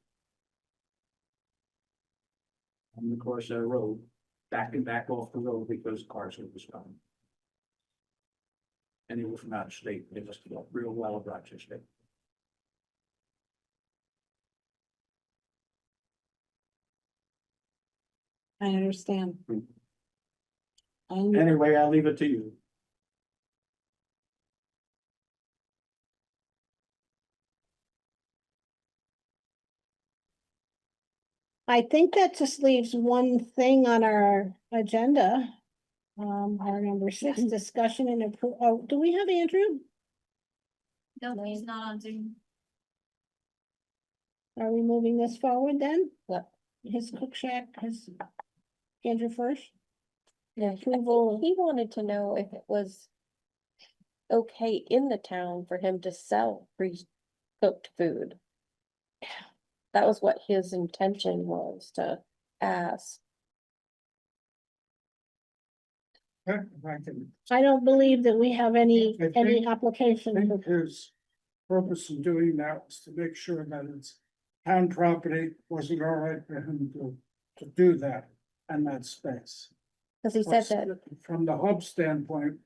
on the course of the road, back and back off the road because cars were coming. And they were from out of state, they must have got real well of Rochester. I understand. Hmm. And Anyway, I'll leave it to you. I think that just leaves one thing on our agenda. Our number 6, discussion and approve, oh, do we have Andrew? No, he's not on Zoom. Are we moving this forward then? Yep. His cook shack, his Andrew first? Yeah, I think Approval. he wanted to know if it was okay in the town for him to sell pre-cooked food. That was what his intention was to ask. If I can I don't believe that we have any I think- application. think his purpose in doing that was to make sure that it's town property, wasn't all right for him to do that and that space. Cause he said that, From the hub standpoint,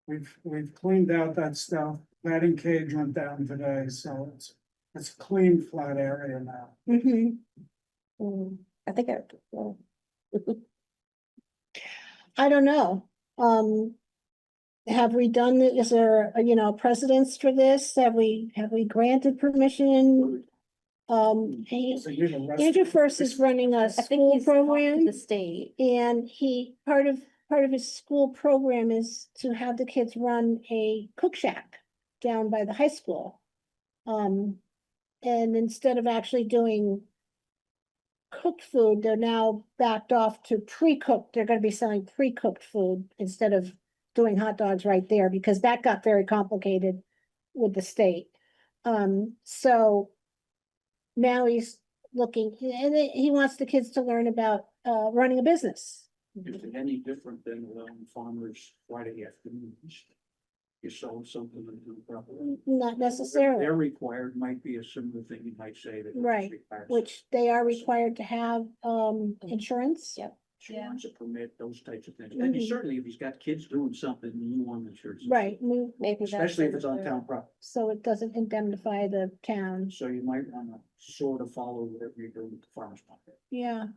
we've cleaned out that stuff, batting cage went down today, so it's a clean flat area now. Mhm. I think I, well, I don't know. Have we done, is there, precedence for this? Have we granted permission? So you're the rest- Andrew First is running a I think school he's talked to program. the state. And part of his school program is to have the kids run a cook shack down by the high school. And instead of actually doing cooked food, they're now backed off to pre-cooked. They're gonna be selling pre-cooked food instead of doing hot dogs right there, because that got very complicated with the state. So now he's looking, and he wants the kids to learn about running a business. Is it any different than farmers Friday afternoons? You sold something and do properly. Not They're necessarily, required, might be a similar thing you might say that. Right, which they are required to have insurance. Yep. Insurance, a permit, those types of things. And Mhm. certainly if he's got kids doing something, you want insurance. Right, Maybe that's. Especially if it's on another- town property. so it doesn't indemnify the town. So you might wanna sort of follow whatever you're doing with the farmer's market. Yeah.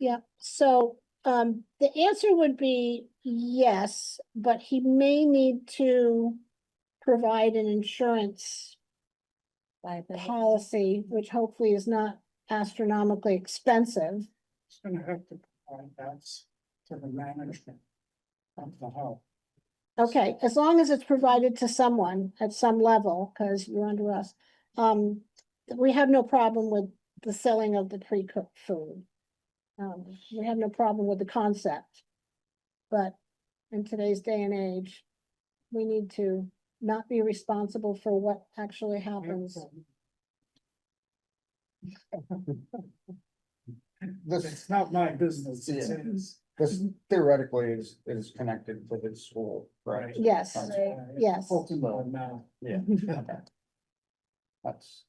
Yeah, so, the answer would be yes, but he may need to provide an insurance Liability. policy, which hopefully is not astronomically expensive. It's gonna have to provide that to the management of the hub. Okay, as long as it's provided to someone at some level, because you're under us. We have no problem with the selling of the pre-cooked food. We have no problem with the concept. But in today's day and age, we need to not be responsible for what actually happens. This, It's not my business, it's Yeah. his. this theoretically is connected to his school, right? Yes, It's yes. ultimately now. Yeah. Okay. That's,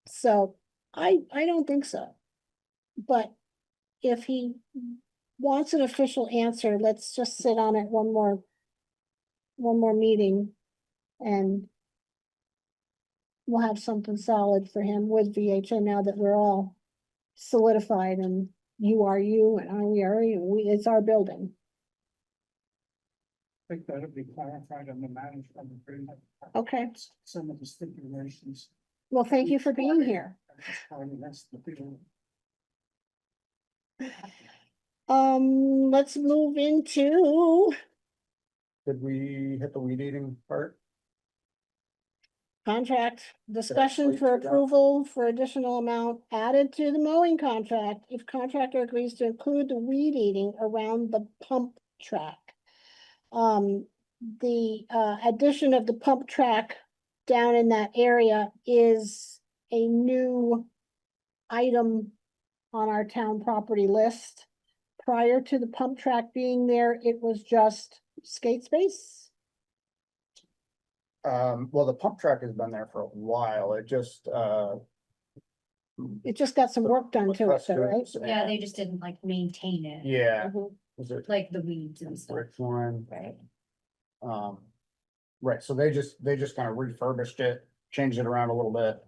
So I don't think so. But if he wants an official answer, let's just sit on it one more meeting. And we'll have something solid for him with VHA now that we're all solidified, and you are you and we are you. It's our building. I think that'll be clarified in the management agreement. Okay, Some of the stipulations. well, thank you for being here. That's the deal. Let's move into did we hit the weed eating part? contract discussion wait for for that? approval for additional amount added to the mowing contract if contractor agrees to include the weed eating around the pump track. The addition of the pump track down in that area is a new item on our town property list. Prior to the pump track being there, it was just skate space. Well, the pump track has been there for a while. It just, It just got some work done to it, That's though, good. right? Yeah, they just didn't like maintain it, Yeah, Mhm. was it like the weeds and stuff, brick line? right? Right, so they just kind of refurbished it, changed it around a little bit.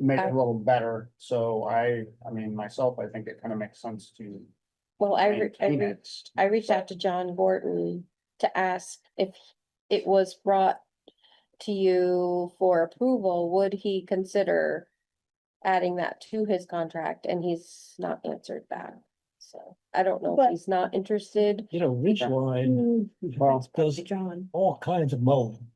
Make it a little better, so I mean, myself, I think it kind of makes sense to. Well, maintain it. I reached out to John Gorton to ask if it was brought to you for approval, would he consider adding that to his contract? And he's not answered back. So I don't know But- if he's not interested. You know, Ridgeline Well, does John. all kinds of mowing.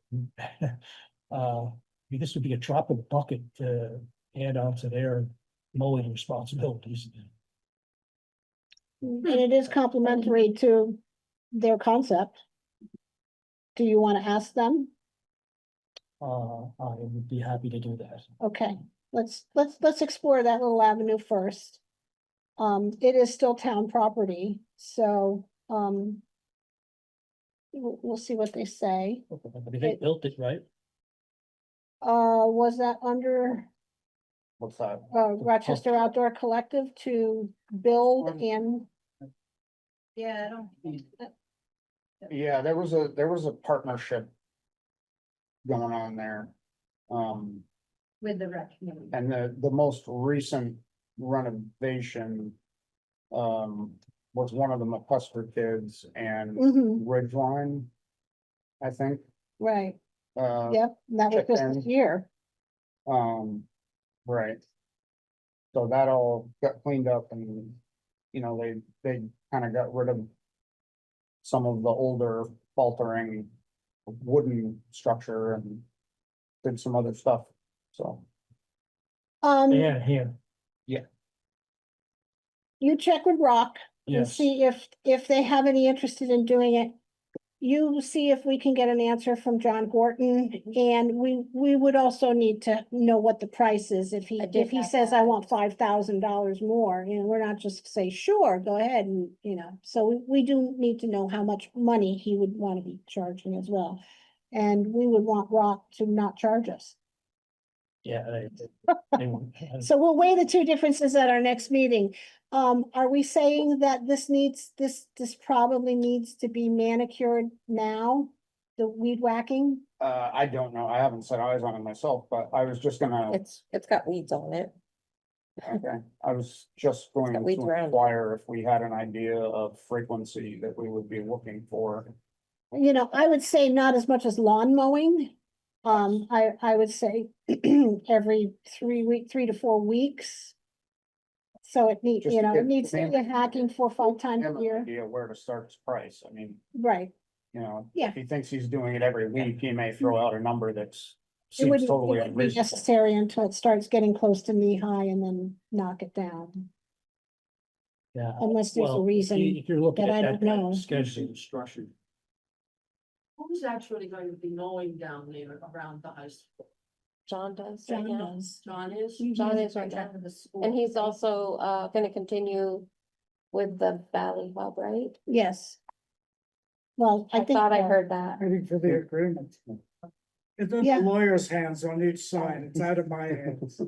I mean, this would be a drop in the bucket to add on to their mowing responsibilities. And it is complementary to their concept. Do you want to ask them? I would be happy to do that. Okay, let's explore that little avenue first. It is still town property, so, we'll see what they say. I mean, they built it, right? Was that under, What's that? Rochester Outdoor Collective to build and, Yeah, I don't. Yeah, there was a partnership. Going on there. With the rec committee. And the most recent renovation. Was one of the McCusker kids and mhm, Ridgeline. I think, right, uh, yep, that was check just in. this year. Right. So that all got cleaned up and, you know, they kind of got rid of. Some of the older faltering wooden structure and did some other stuff, so. Yeah, here, You check with Rock and yes. see if they have any interested in doing it. You see if we can get an answer from John Gorton, and we would also need to know what the price is. If I did have says, I that. want $5,000 more, you know, we're not just say, sure, go ahead, and, you know, so we do need to know how much money he would want to be charging as well. And we would want Rock to not charge us. Yeah. So we'll weigh the two differences at our next meeting. Are we saying that this probably needs to be manicured now? The weed whacking? I don't know, I haven't set eyes on it myself, but I was just gonna, It's got weeds on it. okay, I was just going got weeds to around it. inquire if we had an idea of frequency that we would be looking for. You know, I would say not as much as lawn mowing. I would say every 3 to 4 weeks. So it needs, Just you to know, give it needs to be hacking 4 or 5 times Him a an year, idea where to start his price, I mean, right? you know, Yeah. if he thinks he's doing it every week, he may throw out a number that's. It Seems wouldn't totally be unreasonable. necessary until it starts getting close to knee high and then knock it down, Yeah. unless there's a Well, reason. if you're looking that I at don't know. schedule, Structure. Who's actually going to be mowing down there around the high school? John does right John now. does. John is? John is right now. And he's also gonna continue with the Valley Hub, right? Yes. Well, I I think. thought I heard that. Waiting for the agreement. It's in Yeah. the lawyer's hands on each side, it's out of my hands.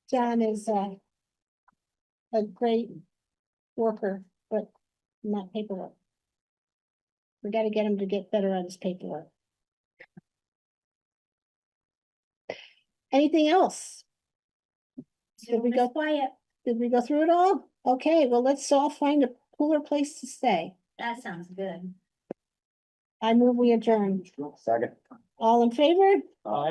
John is a great worker, but not paperwork. We gotta get him to get better at his paperwork. Anything else? Did we go quiet? Did we go through it all? Okay, well, let's all find a cooler place to stay. That sounds good. I move we adjourn. Second. All in favor? Aye.